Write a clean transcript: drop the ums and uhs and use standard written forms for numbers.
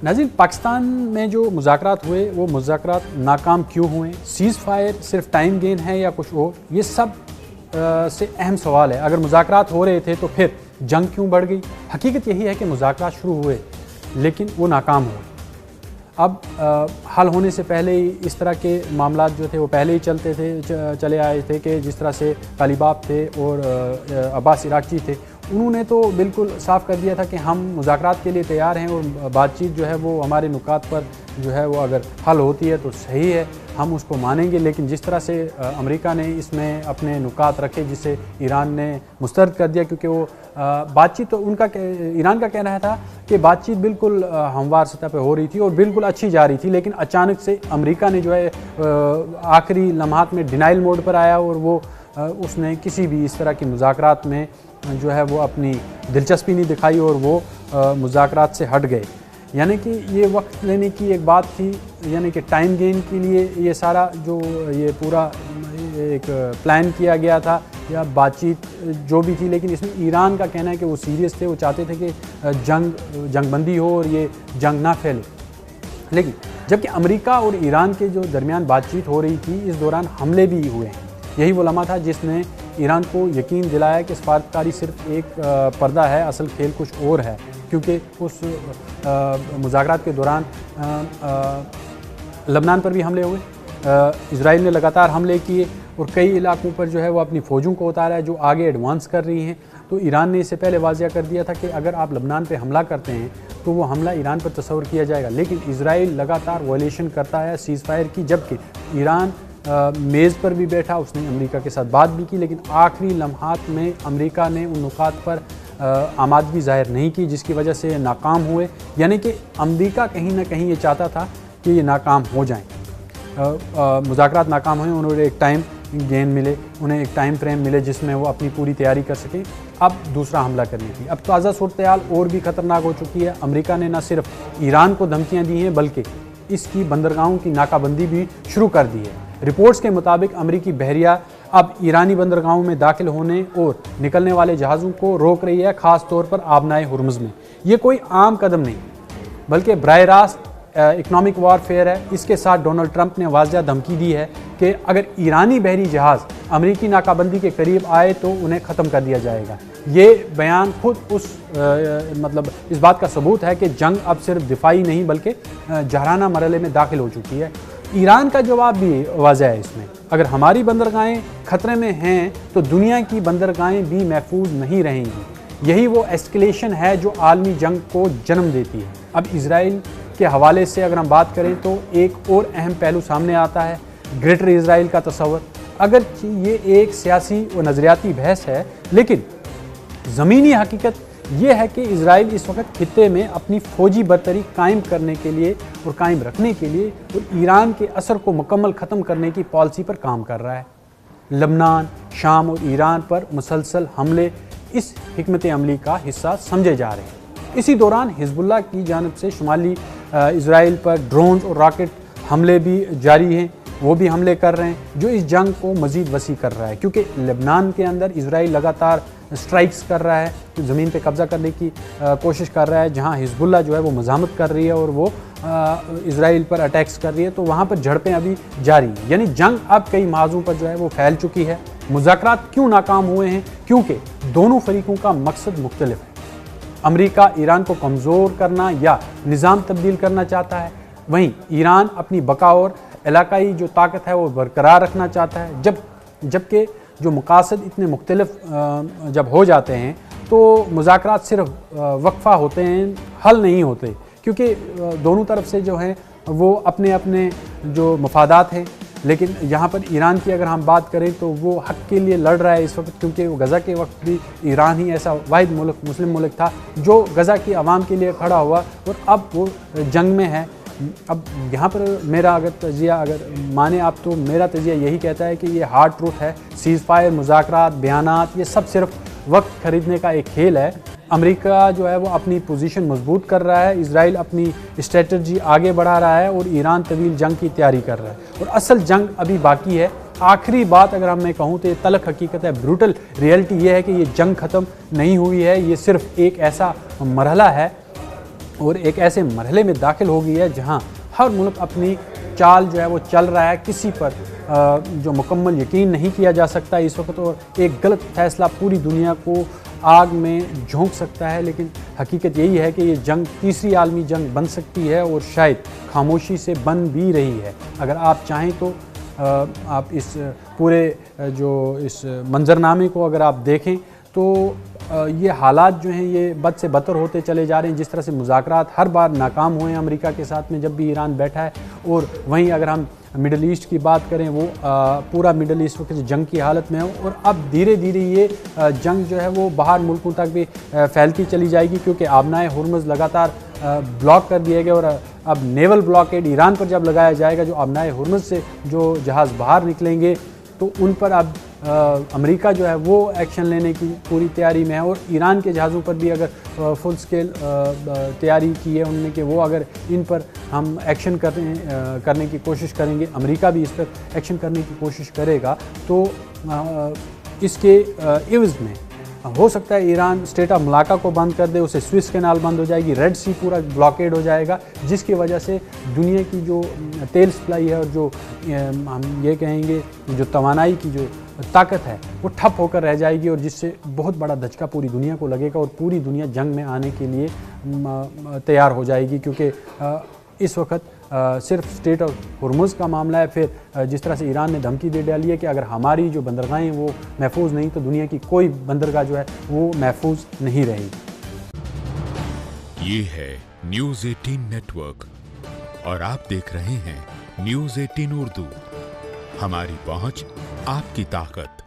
नाज़रीन, पाकिस्तान में जो मुज़ाकरात हुए वो मुज़ाकरात नाकाम क्यों हुए, सीज़ फायर सिर्फ टाइम गेन है या कुछ और, ये सब से अहम सवाल है। अगर मुज़ाकरात हो रहे थे तो फिर जंग क्यों बढ़ गई? हकीकत यही है कि मुज़ाकरात शुरू हुए लेकिन वो नाकाम हुए। अब हल होने से पहले ही इस तरह के मामलात जो थे वो पहले ही चले आए थे कि जिस तरह से तालिबान थे और अब्बास इराक़ची थे, उन्होंने तो बिल्कुल साफ़ कर दिया था कि हम मुज़ाकरात के लिए तैयार हैं और बातचीत जो है वो हमारे नुकात पर जो है वो अगर हल होती है तो सही है, हम उसको मानेंगे। लेकिन जिस तरह से अमेरिका ने इसमें अपने नुकात रखे जिसे ईरान ने मुस्तरद कर दिया, क्योंकि वो बातचीत तो ईरान का कहना था कि बातचीत बिल्कुल हमवार सतह पर हो रही थी और बिल्कुल अच्छी जा रही थी, लेकिन अचानक से अमेरिका ने जो है आखिरी लम्हात में डिनाइल मोड पर आया और वो उसने किसी भी इस तरह की मुज़ाकरात में जो है वो अपनी दिलचस्पी नहीं दिखाई और वो मुज़ाकरात से हट गए। यानी कि ये वक्त लेने की एक बात थी, यानी कि टाइम गेन के लिए ये सारा जो ये पूरा एक प्लान किया गया था या बातचीत जो भी थी, लेकिन इसमें ईरान का कहना है कि वो सीरियस थे, वो चाहते थे कि जंगबंदी हो और ये जंग ना फैले। लेकिन जबकि अमेरिका और ईरान के जो दरमियान बातचीत हो रही थी, इस दौरान हमले भी हुए हैं। यही वो लम्हा था जिसने ईरान को यकीन दिलाया कि सफारतकारी सिर्फ एक पर्दा है, असल खेल कुछ और है, क्योंकि उस मुज़ाकरात के दौरान लबनान पर भी हमले हुए, इजराइल ने लगातार हमले किए और कई इलाकों पर जो है वो अपनी फ़ौजों को उतारा है जो आगे एडवांस कर रही हैं। तो ईरान ने इससे पहले वाज़िया कर दिया था कि अगर आप लबनान पे हमला करते हैं तो वो हमला ईरान पर तस्वर किया जाएगा। लेकिन इजराइल लगातार वायलेशन करता है सीज़ फायर की, जबकि ईरान मेज़ पर भी बैठा, उसने अमेरिका के साथ बात भी की, लेकिन आखिरी लम्हात में अमेरिका ने उन नुकात पर आमादगी ज़ाहिर नहीं की जिसकी वजह से नाकाम हुए। यानी कि अमेरिका कहीं ना कहीं ये चाहता था कि ये नाकाम हो जाएं, मुज़ाकरात नाकाम हुए, उन्होंने एक टाइम गेन मिले, उन्हें एक टाइम फ्रेम मिले जिसमें वो अपनी पूरी तैयारी कर सकें अब दूसरा हमला करने की। अब ताज़ा सूरत-ए-हाल और भी ख़तरनाक हो चुकी है। अमेरिका ने न सिर्फ ईरान को धमकियाँ दी हैं बल्कि इसकी बंदरगाहों की नाकाबंदी भी शुरू कर दी है। रिपोर्ट्स के मुताबिक अमेरिकी बहरिया अब ईरानी बंदरगाहों में दाखिल होने और निकलने वाले जहाज़ों को रोक रही है, ख़ास तौर पर आबनाए हुर्मुज़ में। ये कोई आम कदम नहीं बल्कि बराह रास्त इकनॉमिक वारफेयर है। इसके साथ डोनाल्ड ट्रंप ने वाज़िया धमकी दी है कि अगर ईरानी बहरी जहाज़ अमेरिकी नाकाबंदी के करीब आए तो उन्हें ख़त्म कर दिया जाएगा। ये बयान खुद मतलब इस बात का सबूत है कि जंग अब सिर्फ दिफाई नहीं बल्कि जहराना मरहले में दाखिल हो चुकी है। ईरान का जवाब भी वाज़िह है इसमें, अगर हमारी बंदरगाहें ख़तरे में हैं तो दुनिया की बंदरगाहें भी महफूज नहीं रहेंगी। यही वो एस्केलेशन है जो आलमी जंग को जन्म देती है। अब इजराइल के हवाले से अगर हम बात करें तो एक और अहम पहलू सामने आता है, ग्रेटर इजराइल का तस्वर। अगर ये एक सियासी और नज़रियाती बहस है, लेकिन ज़मीनी हकीकत ये है कि इजराइल इस वक्त खित्ते में अपनी फ़ौजी बरतरी कायम करने के लिए और कायम रखने के लिए और ईरान के असर को मुकम्मल ख़त्म करने की पॉलिसी पर काम कर रहा है। लबनान, शाम और ईरान पर मुसलसल हमले इस हिकमत अमली का हिस्सा समझे जा रहे हैं। इसी दौरान हिजबुल्लाह की जानिब से शुमाली इजराइल पर ड्रोन्स और रॉकेट हमले भी जारी हैं, वो भी हमले कर रहे हैं जो इस जंग को मज़ीद वसी कर रहा है, क्योंकि लबनान के अंदर इजराइल लगातार स्ट्राइक्स कर रहा है, ज़मीन पे कब्ज़ा करने की कोशिश कर रहा है। जहां हिजबुल्लाह जो है वो मज़ामत कर रही है और वो इजराइल पर अटैक्स कर रही है, तो वहाँ पर झड़पें अभी जारी हैं। यानी जंग अब कई माज़ों पर जो है वो फैल चुकी है। मुज़ाकरात क्यों नाकाम हुए हैं? क्योंकि दोनों फरीकों का मकसद मुख्तलिफ है। अमेरिका ईरान को कमज़ोर करना या निज़ाम तब्दील करना चाहता है, वहीं ईरान अपनी बका और इलाकाई जो ताकत है वो बरकरार रखना चाहता है। जबकि जो मकासद इतने मुख्तलिफ जब हो जाते हैं तो मुज़ाकरात सिर्फ वक्फ़ा होते हैं, हल नहीं होते, क्योंकि दोनों तरफ से जो हैं वो अपने अपने जो मफादात हैं। लेकिन यहाँ पर ईरान की अगर हम बात करें तो वो हक़ के लिए लड़ रहा है इस वक्त, क्योंकि वो गज़ा के वक्त भी ईरान ही ऐसा वाहिद मुल्क, मुस्लिम मुल्क था जो गज़ा की आवाम के लिए खड़ा हुआ और अब वो जंग में है। अब यहाँ पर मेरा अगर तजिया अगर माने आप तो मेरा तजिया यही कहता है कि ये हार्ड ट्रूथ है। सीज़ फायर, मुज़ाकरात, बयानात, ये सब सिर्फ वक्त ख़रीदने का एक खेल है। अमेरिका जो है वो अपनी पोजीशन मजबूत कर रहा है, इजराइल अपनी स्ट्रेटजी आगे बढ़ा रहा है और ईरान तवील जंग की तैयारी कर रहा है और असल जंग अभी बाकी है। आखिरी बात अगर मैं कहूँ तो ये तलख हकीकत है, ब्रूटल रियलिटी ये है कि ये जंग ख़त्म नहीं हुई है, ये सिर्फ एक ऐसा मरहला है और एक ऐसे मरहले में दाखिल हो गई है जहां हर मुल्क अपनी चाल जो है वो चल रहा है, किसी पर जो मुकम्मल यकीन नहीं किया जा सकता इस वक्त, और एक गलत फैसला पूरी दुनिया को आग में झोंक सकता है। लेकिन हकीकत यही है कि ये जंग तीसरी आलमी जंग बन सकती है और शायद खामोशी से बन भी रही है। अगर आप चाहें तो आप इस पूरे जो इस मंजरनामे को अगर आप देखें तो ये हालात जो हैं ये बद से बदतर होते चले जा रहे हैं। जिस तरह से मुज़ाकरात हर बार नाकाम हुए हैं अमेरिका के साथ में जब भी ईरान बैठा है, और वहीं अगर हम मिडल ईस्ट की बात करें वो पूरा मिडल ईस्ट वक्त जंग की हालत में है, और अब धीरे धीरे ये जंग जो है वो बाहर मुल्कों तक भी फैलती चली जाएगी, क्योंकि आबनाए हुर्मुज़ लगातार ब्लॉक कर दिए गए। और अब नेवल ब्लॉकेड ईरान पर जब लगाया जाएगा, जो आबनाए हुर्मुज़ से जो जहाज़ बाहर निकलेंगे तो उन पर अब अमेरिका जो है वो एक्शन लेने की पूरी तैयारी में है। और ईरान के जहाज़ों पर भी अगर फुल स्केल तैयारी की है उन्होंने कि वो अगर इन पर हम एक्शन करने की कोशिश करेंगे, अमेरिका भी इस पर एक्शन करने की कोशिश करेगा, तो इसके एवज़ में हो सकता है ईरान स्टेट ऑफ मलाका को बंद कर दे, उसे स्विस कैनाल बंद हो जाएगी, रेड सी पूरा ब्लॉकेड हो जाएगा, जिसकी वजह से दुनिया की जो तेल सप्लाई है और जो हम ये कहेंगे जो तवानाई की जो ताकत है वो ठप होकर रह जाएगी, और जिससे बहुत बड़ा धचका पूरी दुनिया को लगेगा और पूरी दुनिया जंग में आने के लिए तैयार हो जाएगी। क्योंकि इस वक्त सिर्फ स्टेट ऑफ हुर्मुज़ का मामला है, फिर जिस तरह से ईरान ने धमकी दे डाली है कि अगर हमारी जो बंदरगाहें वो महफूज नहीं तो दुनिया की कोई बंदरगाह जो है वो महफूज नहीं रहेगी। ये है न्यूज़ 18 नेटवर्क और आप देख रहे हैं न्यूज़ 18 उर्दू। हमारी पहुंच, आपकी ताकत।